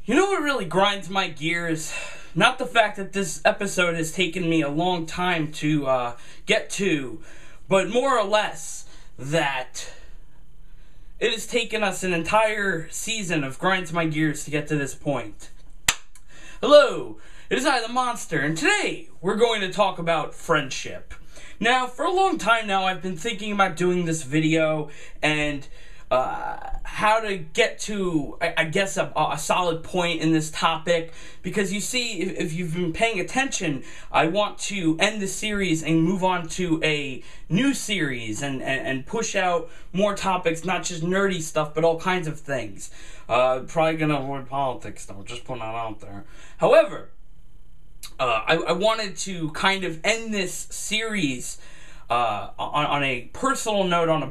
You know what really grinds my gears? Not the fact that this episode has taken me a long time to get to, but more or less that it has taken us an entire season of grinds my gears to get to this point. Hello, it is I, the Monster, and today we're going to talk about friendship. Now, for a long time now, I've been thinking about doing this video and how to get to, I guess, a solid point in this topic, because you see, if you've been paying attention, I want to end the series and move on to a new series and push out more topics, not just nerdy stuff, but all kinds of things. Probably gonna avoid politics, though, just putting that out there. However, I wanted to kind of end this series on a personal note, on a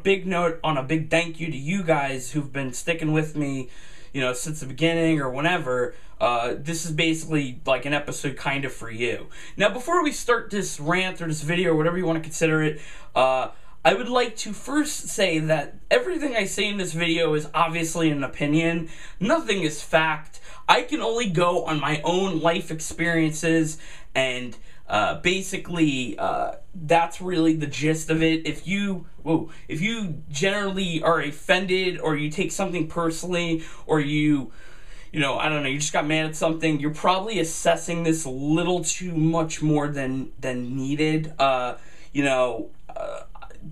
big thank you to you guys who've been sticking with me, you know, since the beginning or whenever. This is basically like an episode kind of for you. Now, before we start this rant or this video or whatever you want to consider it, I would like to first say that everything I say in this video is obviously an opinion. Nothing is fact. I can only go on my own life experiences, and basically, that's really the gist of it. If you generally are offended, or you take something personally, or you know, I don't know, you just got mad at something, you're probably assessing this a little too much more than needed.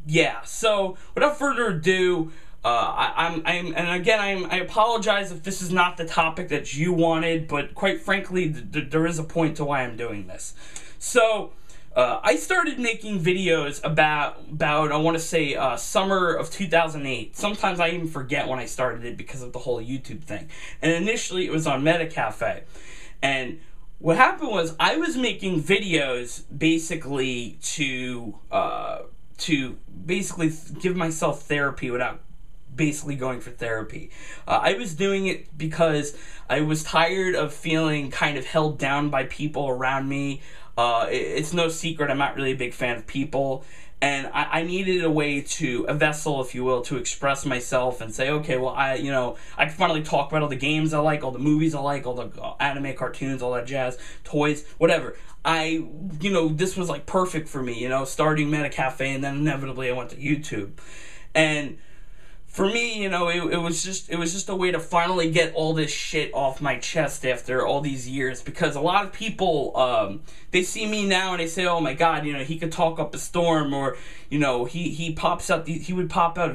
Yeah. So without further ado, I apologize if this is not the topic that you wanted, but quite frankly, there is a point to why I'm doing this. So, I started making videos about I want to say, summer of 2008. Sometimes I even forget when I started it because of the whole YouTube thing. And initially it was on MetaCafe. And what happened was I was making videos basically to basically give myself therapy without basically going for therapy. I was doing it because I was tired of feeling kind of held down by people around me. It's no secret I'm not really a big fan of people, and I needed a way a vessel, if you will, to express myself and say, okay, well, I can finally talk about all the games I like, all the movies I like, all the anime, cartoons, all that jazz, toys, whatever. This was like perfect for me, starting MetaCafe, and then inevitably I went to YouTube. And for me, it was just a way to finally get all this shit off my chest after all these years, because a lot of people, they see me now and they say, oh my god, he could talk up a storm, or, he would pop out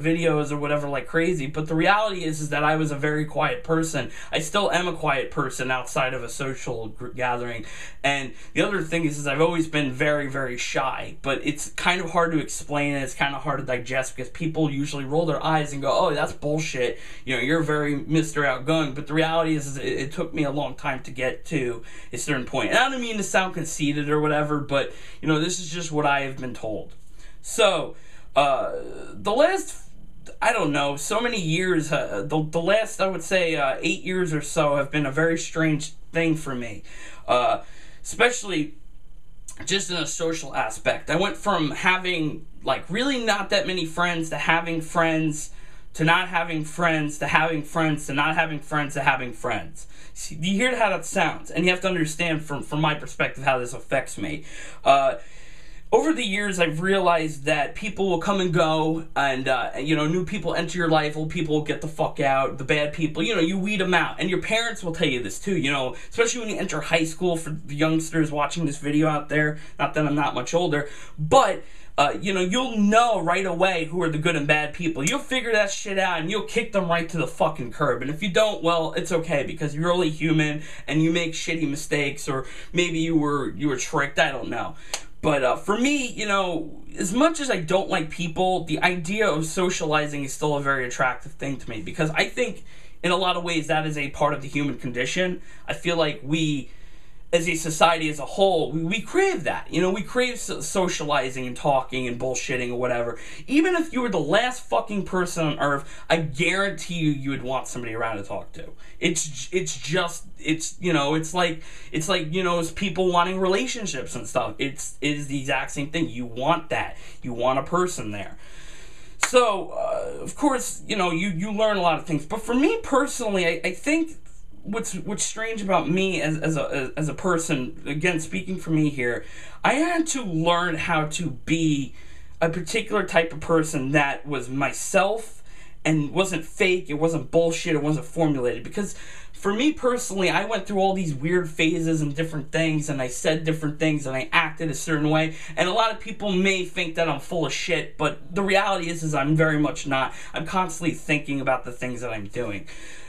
videos or whatever like crazy. But the reality is that I was a very quiet person. I still am a quiet person outside of a social gathering. And the other thing is I've always been very, very shy, but it's kind of hard to explain, and it's kind of hard to digest, because people usually roll their eyes and go, oh, that's bullshit, you're very Mr. Outgoing. But the reality is it took me a long time to get to a certain point. And I don't mean to sound conceited or whatever, but, this is just what I have been told. So, the last, I don't know, so many years, the last, I would say, 8 years or so have been a very strange thing for me. Especially just in a social aspect. I went from having, like, really not that many friends to having friends, to not having friends, to having friends, to not having friends, to having friends. See, you hear how that sounds, and you have to understand from my perspective how this affects me. Over the years, I've realized that people will come and go, and, new people enter your life, old people will get the fuck out, the bad people, you weed them out. And your parents will tell you this too, especially when you enter high school, for the youngsters watching this video out there. Not that I'm not much older, but you'll know right away who are the good and bad people. You'll figure that shit out, and you'll kick them right to the fucking curb. And if you don't, well, it's okay, because you're only human, and you make shitty mistakes, or maybe you were tricked, I don't know. But for me, as much as I don't like people, the idea of socializing is still a very attractive thing to me, because I think in a lot of ways that is a part of the human condition. I feel like we, as a society as a whole, we crave that. We crave socializing and talking and bullshitting or whatever. Even if you were the last fucking person on earth, I guarantee you would want somebody around to talk to. It's like it's people wanting relationships and stuff. It is the exact same thing. You want that. You want a person there. So, of course, you learn a lot of things. But for me personally, I think what's strange about me as a person, again, speaking for me here, I had to learn how to be a particular type of person that was myself and wasn't fake, it wasn't bullshit, it wasn't formulated. Because for me personally, I went through all these weird phases and different things, and I said different things, and I acted a certain way, and a lot of people may think that I'm full of shit, but the reality is I'm very much not. I'm constantly thinking about the things that I'm doing.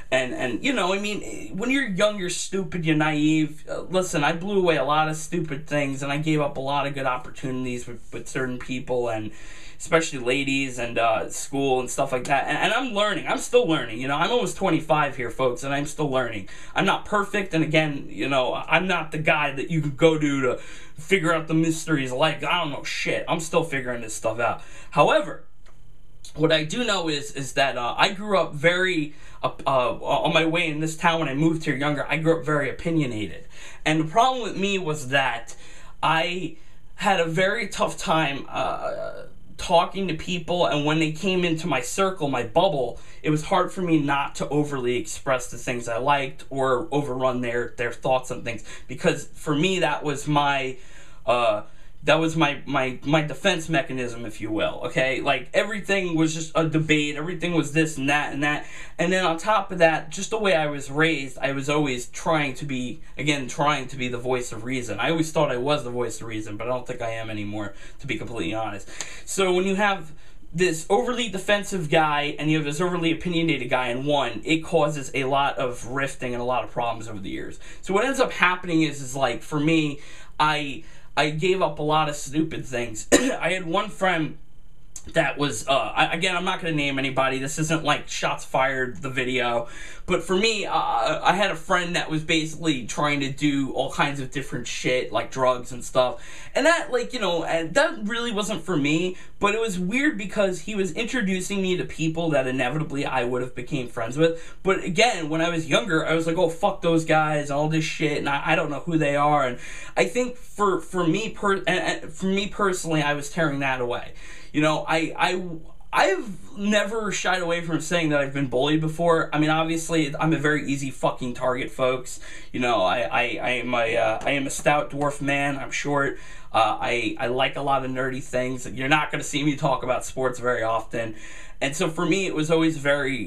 And you know, I mean, when you're young, you're stupid, you're naive. Listen, I blew away a lot of stupid things, and I gave up a lot of good opportunities with certain people, and especially ladies, and school and stuff like that. And I'm learning. I'm still learning. You know, I'm almost 25 here, folks, and I'm still learning. I'm not perfect, and again, you know, I'm not the guy that you can go to figure out the mysteries of life. I don't know shit. I'm still figuring this stuff out. However, what I do know is that I grew up very, on my way in this town when I moved here younger, I grew up very opinionated. And the problem with me was that I had a very tough time talking to people, and when they came into my circle, my bubble, it was hard for me not to overly express the things I liked or overrun their thoughts on things. Because for me, that was my... my defense mechanism, if you will, okay? Like, everything was just a debate, everything was this and that and that, and then on top of that, just the way I was raised, I was always trying to be the voice of reason. I always thought I was the voice of reason, but I don't think I am anymore, to be completely honest. So when you have this overly defensive guy and you have this overly opinionated guy in one, it causes a lot of rifting and a lot of problems over the years. So what ends up happening is like, for me, I gave up a lot of stupid things. I had one friend that was, again, I'm not going to name anybody. This isn't like Shots Fired, the video. But for me, I had a friend that was basically trying to do all kinds of different shit, like drugs and stuff. And that, like, you know, that really wasn't for me. But it was weird because he was introducing me to people that inevitably I would have became friends with. But again, when I was younger, I was like, oh, fuck those guys, all this shit, and I don't know who they are. And I think for me personally, I was tearing that away. You know, I've never shied away from saying that I've been bullied before. I mean, obviously, I'm a very easy fucking target, folks. You know, I am a stout dwarf man. I'm short. I like a lot of nerdy things. You're not going to see me talk about sports very often. And so for me, it was always very,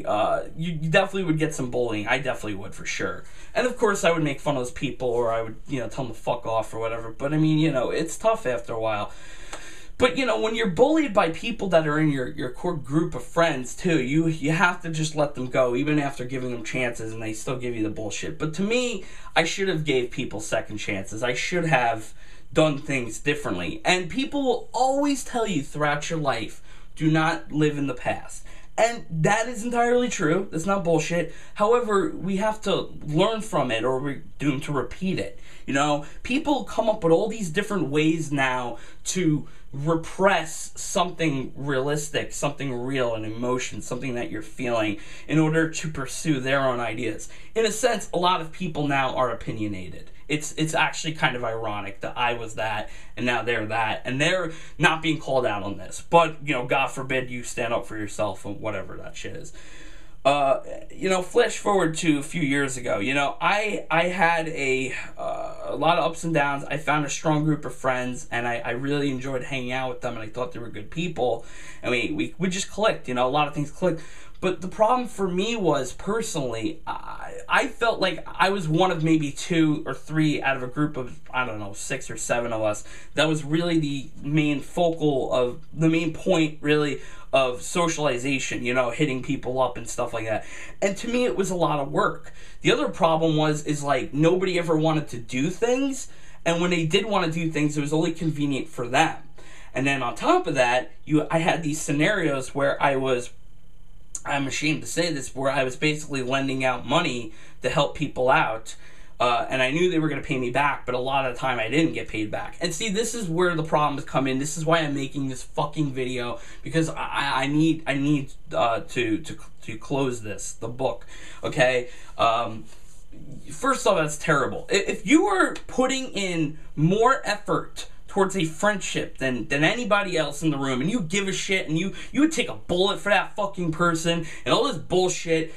you definitely would get some bullying. I definitely would, for sure. And of course, I would make fun of those people, or I would, you know, tell them to fuck off or whatever. But I mean, you know, it's tough after a while. But, you know, when you're bullied by people that are in your core group of friends, too, you have to just let them go, even after giving them chances, and they still give you the bullshit. But to me, I should have gave people second chances. I should have done things differently. And people will always tell you throughout your life, do not live in the past. And that is entirely true. That's not bullshit. However, we have to learn from it, or we're doomed to repeat it. You know, people come up with all these different ways now to repress something realistic, something real, an emotion, something that you're feeling, in order to pursue their own ideas. In a sense, a lot of people now are opinionated. It's actually kind of ironic that I was that, and now they're that, and they're not being called out on this. But, you know, God forbid you stand up for yourself, and whatever that shit is. You know, flash forward to a few years ago. You know, I had a lot of ups and downs. I found a strong group of friends, and I really enjoyed hanging out with them, and I thought they were good people, and we just clicked. You know, a lot of things clicked. But the problem for me was, personally, I felt like I was one of maybe 2 or 3 out of a group of, I don't know, 6 or 7 of us that was really the main point, really, of socialization, you know, hitting people up and stuff like that. And to me, it was a lot of work. The other problem is like, nobody ever wanted to do things, and when they did want to do things, it was only convenient for them. And then on top of that, I had these scenarios where I'm ashamed to say this, where I was basically lending out money to help people out, and I knew they were going to pay me back, but a lot of the time I didn't get paid back. And see, this is where the problems come in. This is why I'm making this fucking video, because I need to close the book, okay? First off, that's terrible. If you are putting in more effort towards a friendship than anybody else in the room, and you give a shit, and you would take a bullet for that fucking person, and all this bullshit,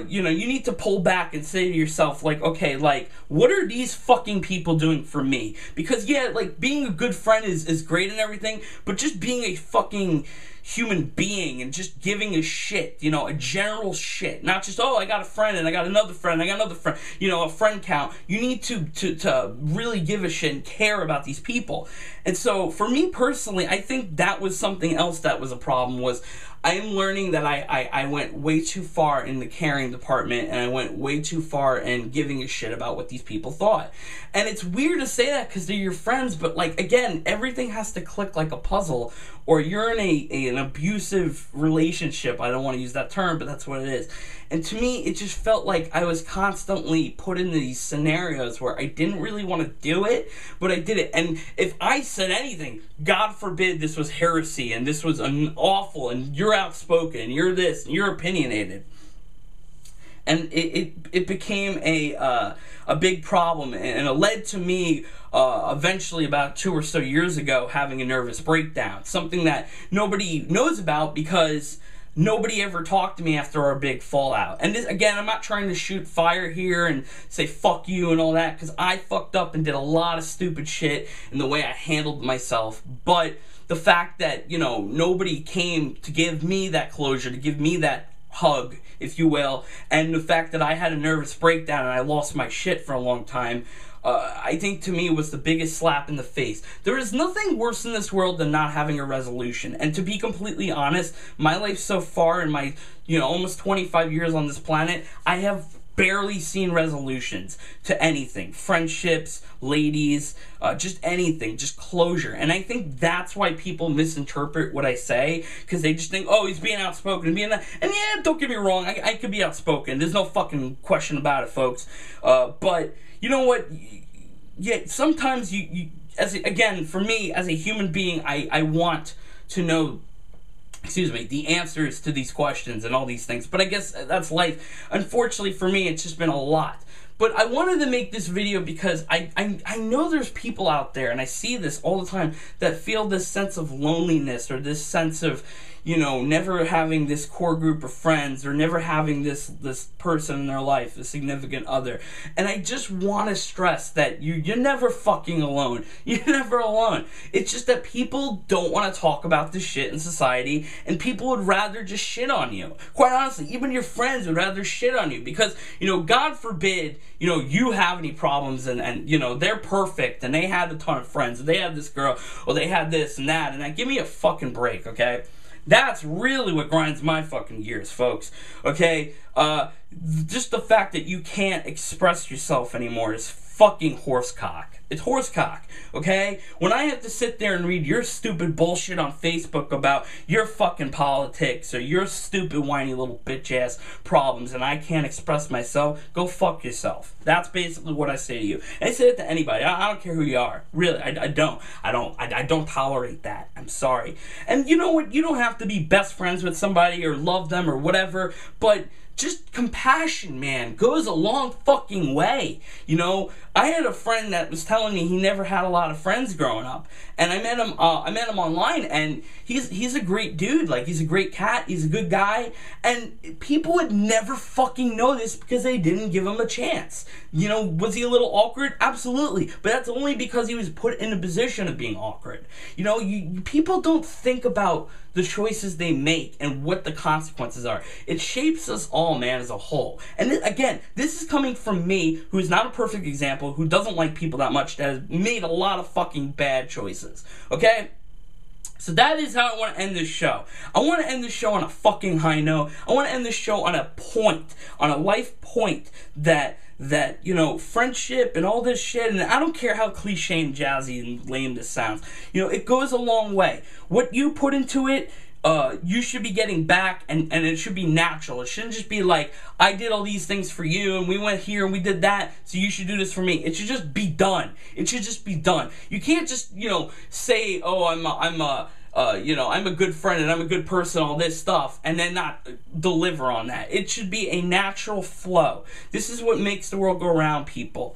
you know, you need to pull back and say to yourself, like, okay, like, what are these fucking people doing for me? Because, yeah, like, being a good friend is great and everything, but just being a fucking human being and just giving a shit, you know, a general shit, not just, oh, I got a friend and I got another friend, I got another friend, you know, a friend count. You need to really give a shit and care about these people. And so for me personally, I think that was something else that was a problem. Was I am learning that I went way too far in the caring department, and I went way too far in giving a shit about what these people thought. And it's weird to say that because they're your friends, but, like, again, everything has to click like a puzzle, or you're in an abusive relationship. I don't want to use that term, but that's what it is. And to me, it just felt like I was constantly put in these scenarios where I didn't really want to do it, but I did it. And if I said anything, God forbid this was heresy, and this was awful, and you're outspoken, and you're this, and you're opinionated. And it became a big problem, and it led to me eventually, about 2 or so years ago, having a nervous breakdown. Something that nobody knows about because nobody ever talked to me after our big fallout. And this, again, I'm not trying to shoot fire here and say fuck you and all that, because I fucked up and did a lot of stupid shit in the way I handled myself. But the fact that, you know, nobody came to give me that closure, to give me that hug, if you will, and the fact that I had a nervous breakdown and I lost my shit for a long time, I think to me was the biggest slap in the face. There is nothing worse in this world than not having a resolution. And to be completely honest, my life so far in my, you know, almost 25 years on this planet, I have barely seen resolutions to anything. Friendships, ladies, just anything, just closure. And I think that's why people misinterpret what I say, because they just think, oh, he's being outspoken and being that. And yeah, don't get me wrong, I could be outspoken. There's no fucking question about it, folks. But you know what? Yeah, sometimes you again, for me, as a human being, I want to know, the answers to these questions and all these things. But I guess that's life. Unfortunately for me, it's just been a lot. But I wanted to make this video because I know there's people out there, and I see this all the time, that feel this sense of loneliness, or this sense of, you know, never having this core group of friends, or never having this person in their life, a significant other. And I just want to stress that you're never fucking alone. You're never alone. It's just that people don't want to talk about this shit in society, and people would rather just shit on you. Quite honestly, even your friends would rather shit on you because, you know, God forbid, you know, you have any problems and you know, they're perfect and they had a ton of friends, and they had this girl, or they had this and that, and give me a fucking break, okay? That's really what grinds my fucking gears, folks. Okay? Just the fact that you can't express yourself anymore is fucking horsecock. It's horsecock, okay? When I have to sit there and read your stupid bullshit on Facebook about your fucking politics or your stupid whiny little bitch-ass problems, and I can't express myself, go fuck yourself. That's basically what I say to you. And I say it to anybody. I don't care who you are. Really, I don't tolerate that. I'm sorry. And you know what? You don't have to be best friends with somebody or love them or whatever, but just compassion, man, goes a long fucking way. You know, I had a friend that was telling me he never had a lot of friends growing up, and I met him online, and he's a great dude. Like, he's a great cat, he's a good guy, and people would never fucking know this because they didn't give him a chance. You know, was he a little awkward? Absolutely, but that's only because he was put in a position of being awkward. You know, people don't think about the choices they make and what the consequences are. It shapes us all, man, as a whole. And again, this is coming from me, who is not a perfect example, who doesn't like people that much, that has made a lot of fucking bad choices. Okay? So that is how I want to end this show. I want to end this show on a fucking high note. I want to end this show on a point, on a life point that, you know, friendship and all this shit, and I don't care how cliche and jazzy and lame this sounds, you know, it goes a long way. What you put into it, you should be getting back, and it should be natural. It shouldn't just be like, I did all these things for you, and we went here and we did that, so you should do this for me. It should just be done. It should just be done. You can't just, you know, say, oh, you know, I'm a good friend and I'm a good person, all this stuff, and then not deliver on that. It should be a natural flow. This is what makes the world go around, people.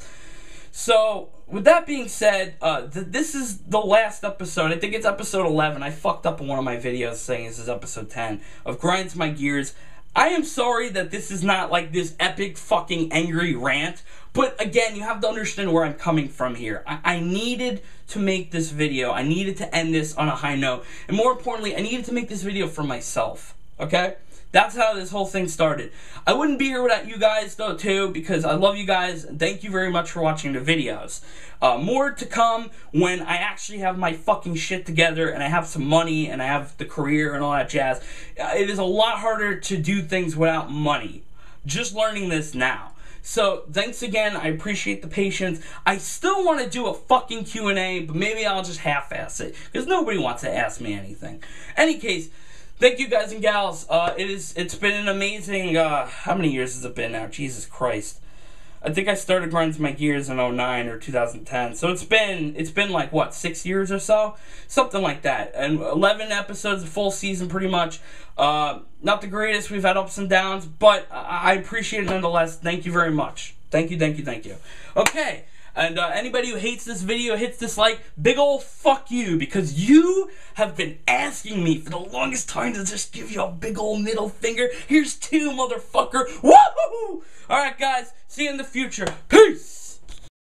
So, with that being said, this is the last episode. I think it's episode 11. I fucked up in one of my videos saying this is episode 10 of Grinds My Gears. I am sorry that this is not like this epic fucking angry rant, but again, you have to understand where I'm coming from here. I needed to make this video. I needed to end this on a high note. And more importantly, I needed to make this video for myself. Okay? That's how this whole thing started. I wouldn't be here without you guys, though, too, because I love you guys. Thank you very much for watching the videos. More to come when I actually have my fucking shit together and I have some money and I have the career and all that jazz. It is a lot harder to do things without money. Just learning this now. So, thanks again. I appreciate the patience. I still want to do a fucking Q&A, but maybe I'll just half-ass it, because nobody wants to ask me anything. Any case, thank you guys and gals. It's been an amazing, how many years has it been now? Jesus Christ. I think I started Grinds My Gears in 09 or 2010. So it's been like, what, 6 years or so? Something like that. And 11 episodes, a full season pretty much. Not the greatest. We've had ups and downs, but I appreciate it nonetheless. Thank you very much. Thank you, thank you, thank you. Okay. And anybody who hates this video, hits dislike, big ol' fuck you, because you have been asking me for the longest time to just give you a big ol' middle finger. Here's two, motherfucker. Woohoo! Alright, guys, see you in the future. Peace!